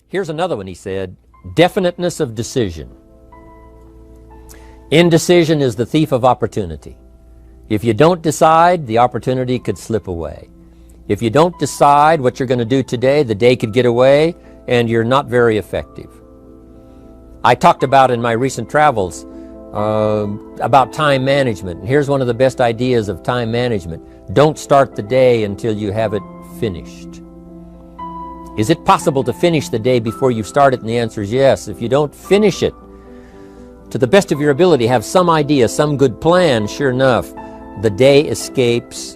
Here's another one, he said, definiteness of decision. Indecision is the thief of opportunity. If you don't decide, the opportunity could slip away. If you don't decide what you're going to do today, the day could get away and you're not very effective. I talked about in my recent travels about time management. And here's one of the best ideas of time management. Don't start the day until you have it finished. Is it possible to finish the day before you start it? And the answer is yes. If you don't finish it to the best of your ability, have some idea, some good plan, sure enough, the day escapes.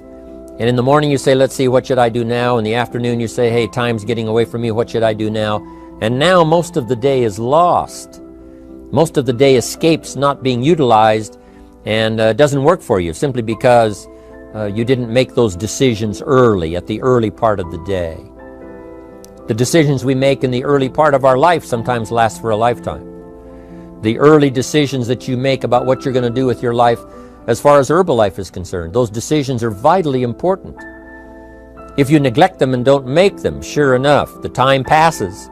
And in the morning you say, let's see, what should I do now? In the afternoon you say, hey, time's getting away from me, what should I do now? And now most of the day is lost. Most of the day escapes not being utilized and doesn't work for you simply because you didn't make those decisions early, at the early part of the day. The decisions we make in the early part of our life sometimes last for a lifetime. The early decisions that you make about what you're going to do with your life as far as Herbalife is concerned, those decisions are vitally important. If you neglect them and don't make them, sure enough, the time passes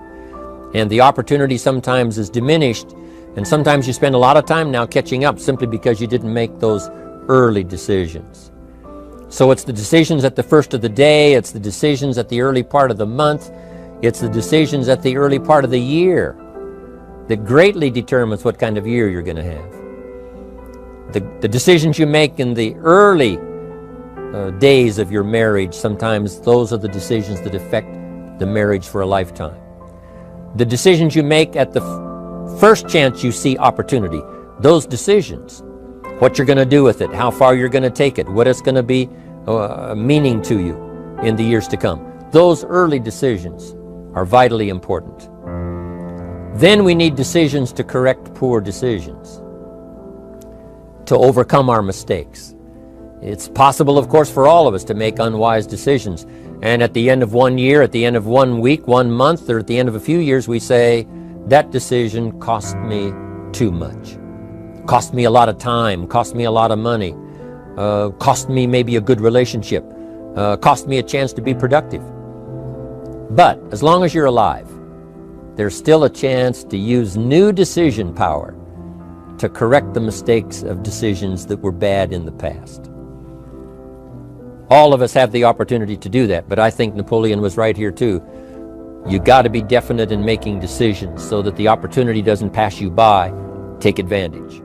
and the opportunity sometimes is diminished, and sometimes you spend a lot of time now catching up simply because you didn't make those early decisions. So it's the decisions at the first of the day, it's the decisions at the early part of the month, it's the decisions at the early part of the year that greatly determines what kind of year you're going to have. The decisions you make in the early days of your marriage, sometimes those are the decisions that affect the marriage for a lifetime. The decisions you make at the first chance you see opportunity, those decisions, what you're going to do with it, how far you're going to take it, what it's going to be meaning to you in the years to come. Those early decisions are vitally important. Then we need decisions to correct poor decisions, to overcome our mistakes. It's possible, of course, for all of us to make unwise decisions. And at the end of one year, at the end of 1 week, 1 month, or at the end of a few years, we say, that decision cost me too much. Cost me a lot of time, cost me a lot of money, cost me maybe a good relationship, cost me a chance to be productive. But as long as you're alive, there's still a chance to use new decision power to correct the mistakes of decisions that were bad in the past. All of us have the opportunity to do that, but I think Napoleon was right here too. You got to be definite in making decisions so that the opportunity doesn't pass you by. Take advantage.